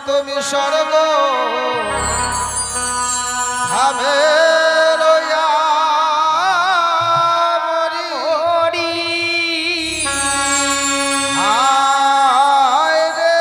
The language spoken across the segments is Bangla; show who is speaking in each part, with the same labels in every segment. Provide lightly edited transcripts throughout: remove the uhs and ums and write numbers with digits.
Speaker 1: তুমি স্বর্গ ভাবে রইয়া মরি হায় রে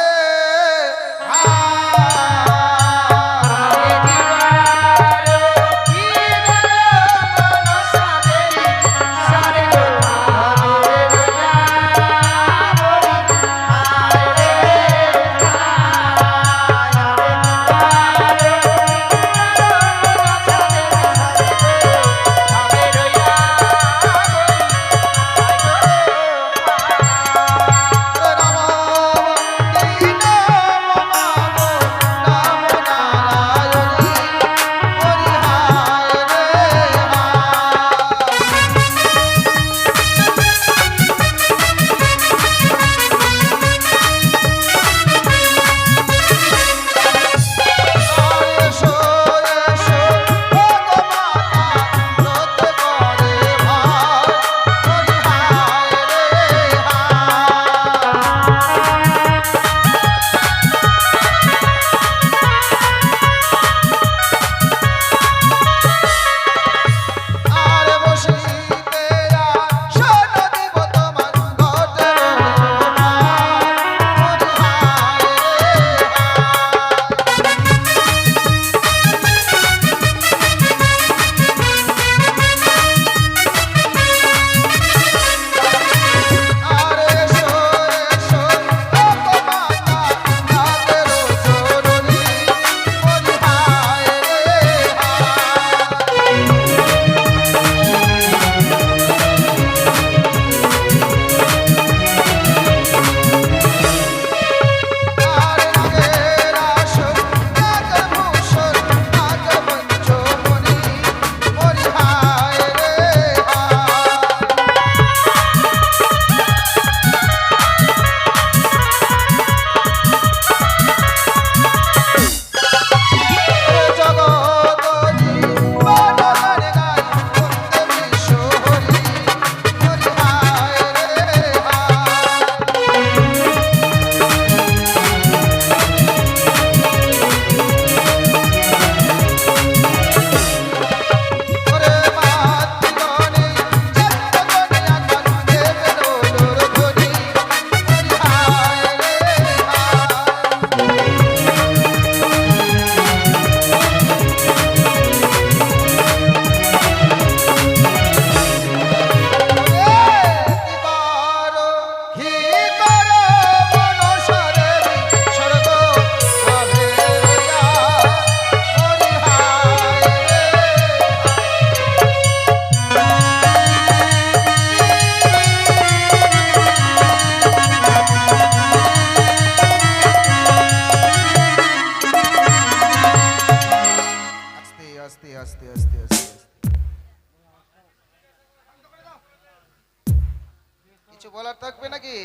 Speaker 1: কিছু বলার থাকবে নাকি?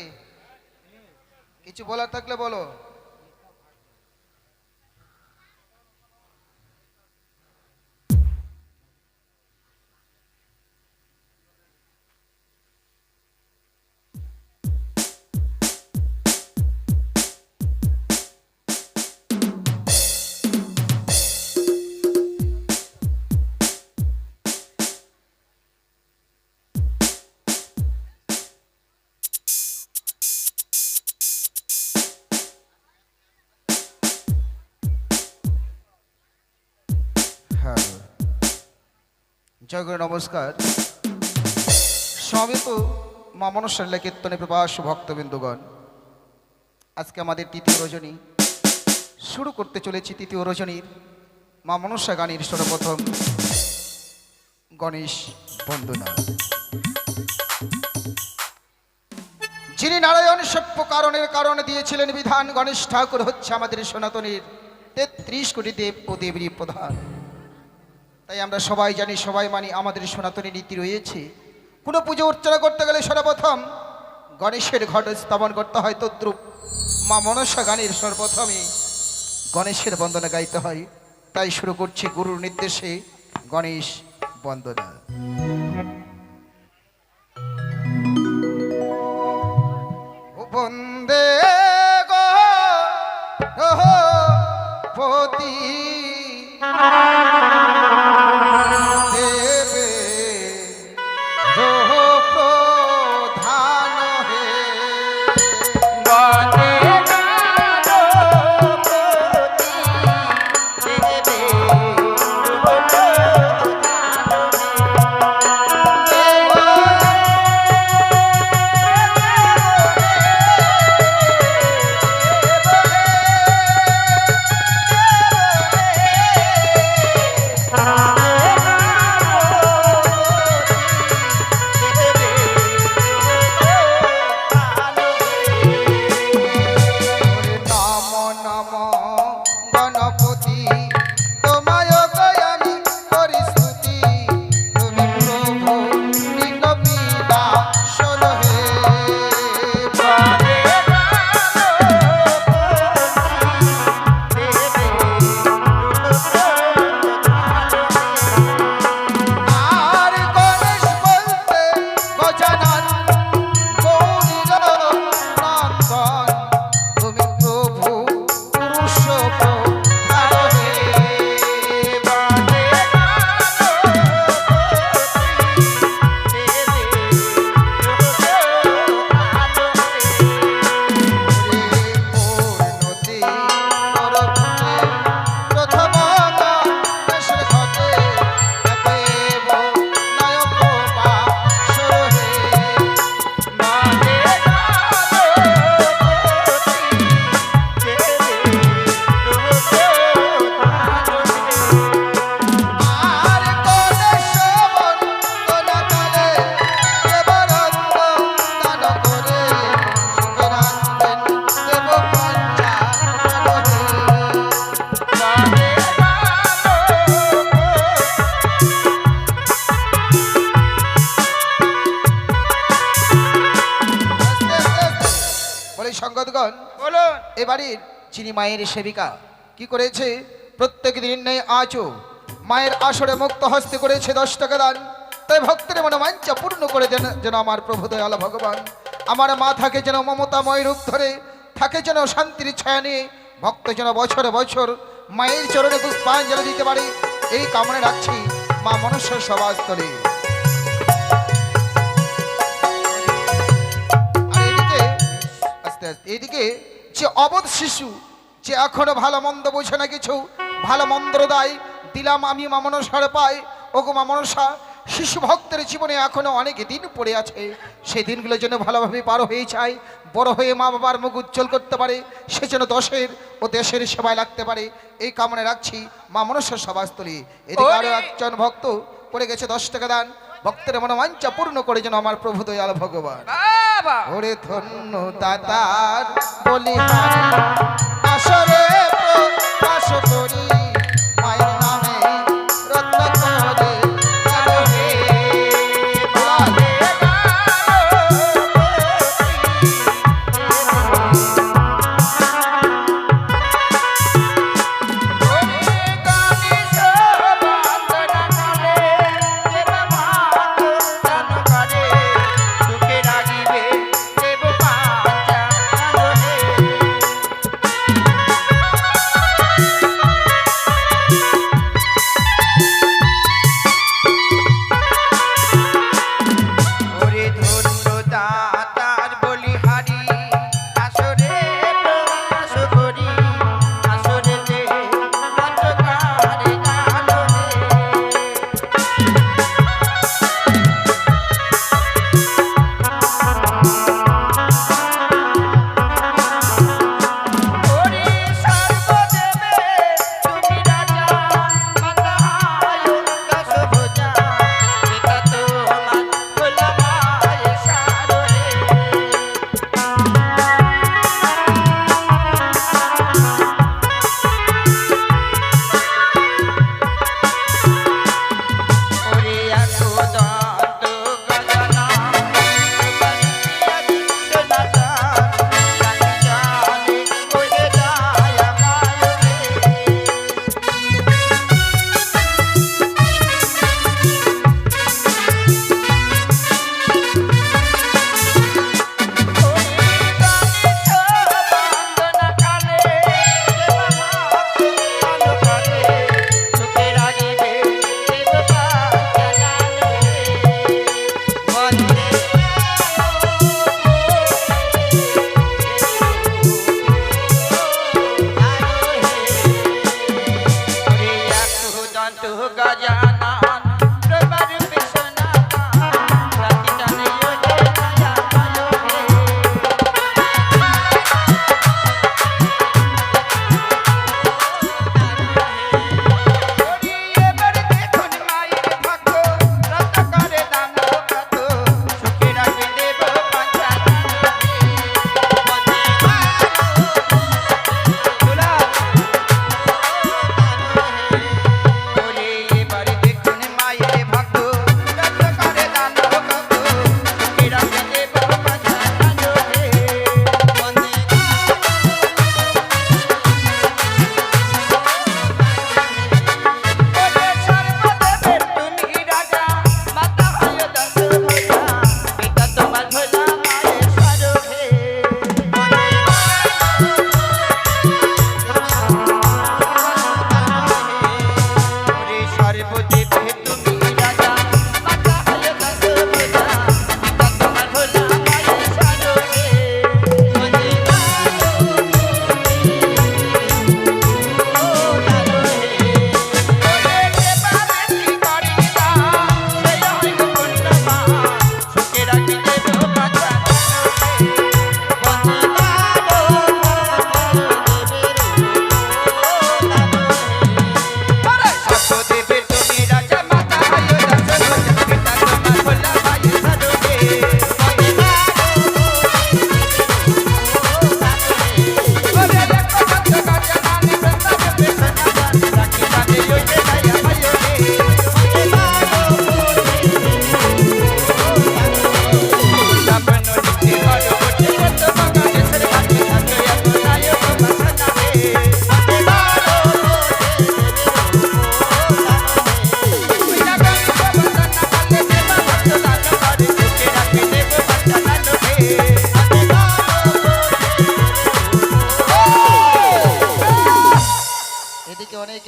Speaker 1: কিছু বলার থাকলে বলো। জয় গুরু, নমস্কার। সমিত মা মনসার কীর্তনে প্রবাস ভক্তবৃন্দগণ, আজকে আমাদের তৃতীয় রজনী শুরু করতে চলেছি। তৃতীয় রজনীর মা মনসা গানের সর্বপ্রথম গণেশ বন্দনা। যিনি নারায়ণ সভ্য কারণের কারণে দিয়েছিলেন বিধান, গণেশ ঠাকুর হচ্ছে আমাদের সনাতনের ৩৩ কোটি দেব ও দেবীর প্রধান। তাই আমরা সবাই জানি, সবাই মানি, আমাদের সনাতনী নীতি রয়েছে। কোনো পুজো অর্চনা করতে গেলে সর্বপ্রথম গণেশের ঘট স্থাপন করতে হয়। তদ্রূপ মা মনসা গানের সর্বপ্রথমে গণেশের বন্দনা গাইতে হয়। তাই শুরু করছে গুরুর নির্দেশে গণেশ বন্দনা। বন্দে গো বলে সঙ্গতগণ,
Speaker 2: বলুন।
Speaker 1: এ বাড়ির যিনি মায়ের সেবিকা কি করেছে, প্রত্যেক দিন নেই আজও মায়ের আসরে মুক্ত হস্তে করেছে 10 টাকা দান। তাই ভক্তের মনোবাঞ্ছা পূর্ণ করে দেন যেন আমার প্রভু দয়াল ভগবান আমার মা থাকে যেন মমতাময় রূপ ধরে, থাকে যেন শান্তির ছায়া নিয়ে, ভক্ত যেন বছরে বছর মায়ের চরণে পুষ্পাঞ্জলি দিতে পারে, এই কামনা রাখছি মা মনসার সভাস্থলে। আর এদিকে আস্তে আস্তে এদিকে যে অবধ শিশু, যে এখনো ভালো মন্দ বোঝে না কিছু, ভালো মন্দ দায় দিলাম আমি মা মনসার পাই। ওগো মা মনসা, শিশু ভক্তের জীবনে এখনো অনেক দিন পড়ে আছে, সেই দিনগুলো যেন ভালোভাবে পার হয়ে যায়, বড় হয়ে মা বাবার মুখ উজ্জ্বল করতে পারে, সে যেন দশের ও দেশের সেবায় লাগতে পারে, এই কামনা রাখছি মা মনসার সভাস্থলী। এদিকে আরো একজন ভক্ত পড়ে গেছে 10 টাকা দান, ভক্তের মনোবাঞ্ছা পূর্ণ করে যেন আমার প্রভু দয়াল ভগবান।
Speaker 2: বাবা
Speaker 1: ওরে ধন্য দাতার বলিহারি আসরে প্রকাশ করি, মায়ের নামে রত্ন করে গেল হে বালে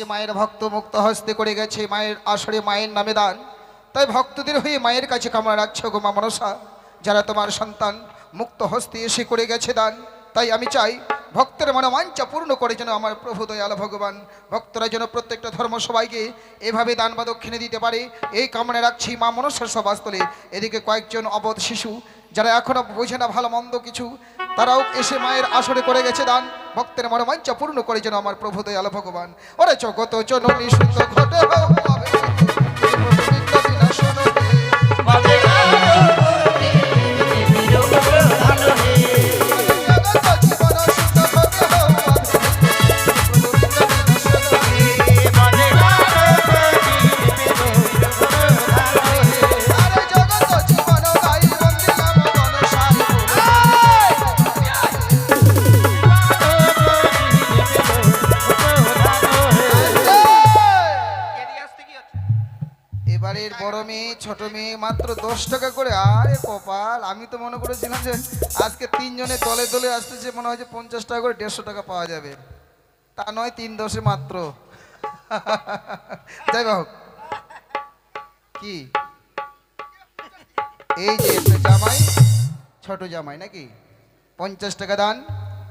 Speaker 1: আজকে মায়ের ভক্ত মুক্ত হস্তে করে গেছে মায়ের আসরে মায়ের নামে দান, তাই ভক্তদের হয়ে মায়ের কাছে কামনা রাখছে গো মা মনসা, যারা তোমার সন্তান মুক্ত হস্তে এসে করে গেছে দান, তাই আমি চাই ভক্তের মনোবাঞ্ছা পূর্ণ করে যেন আমার প্রভু দয়াল ভগবান ভক্তরা যেন প্রত্যেকটা ধর্ম সবাইকে এভাবে দান বা দক্ষিণে দিতে পারে, এই কামনা রাখছি মা মনসার সভাস্থলে। এদিকে কয়েকজন অবধ শিশু যারা এখনো বোঝে না ভালো মন্দ কিছু, তারাও এসে মায়ের আসরে করে গেছে দান, ভক্তের মনোবাঞ্ছা পূর্ণ করে যেন আমার প্রভু দয়াল ভগবান। ওরে জগত জননী সুত ঘটে হও ভাবে এবারের বড় মেয়ে ছোট মেয়ে মাত্র 10 টাকা করে। আরে কপাল, আমি তো মনে করেছিলাম যে আজকে তিনজনে দলে দলে আসতেছে, মনে হয় যে 50 টাকা করে 150 টাকা পাওয়া যাবে, তা নয় 3 10 মাত্র। যাই হোক, কি এই যে একটা জামাই, ছোট জামাই নাকি 50 টাকা দান,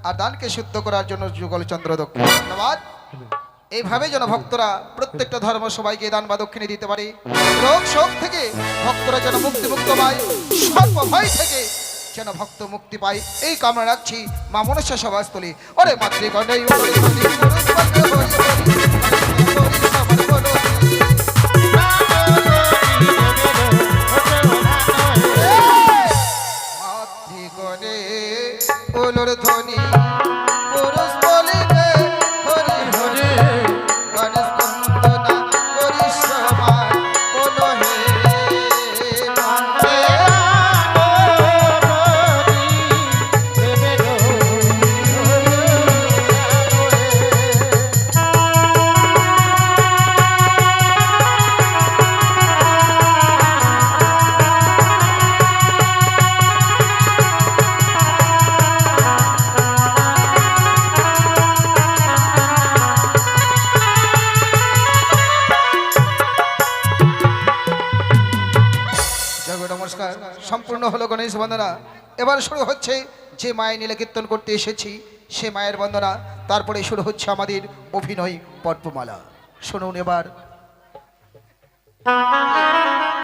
Speaker 1: আর দানকে শুদ্ধ করার জন্য যুগল চন্দ্র দক্ষিণ। ধন্যবাদ। এইভাবে যেন ভক্তরা প্রত্যেকটা ধর্ম সবাইকে দান বা দক্ষিণে দিতে পারে, রোগ শোক থেকে ভক্তরা যেন মুক্ত পায়, সর্ব ভয় থেকে যেন ভক্ত মুক্তি পায়, এই কামনা রাখছি মা মনসা সভাস্থলী। ওরে মাতৃগণেই মাতৃগণে ওলর ধ্বনি পুরুষ বলিবে হরি হরি, গণেশ বন্দনা করি সমান বলো হে নমস্কার। সম্পূর্ণ হলো গণেশ বন্দনা। এবার শুরু হচ্ছে যে মায়ের নীলা কীর্তন করতে এসেছি সে মায়ের বন্দনা, তারপরে শুরু হচ্ছে আমাদের অভিনয় পর্বমালা। শুনুন এবার।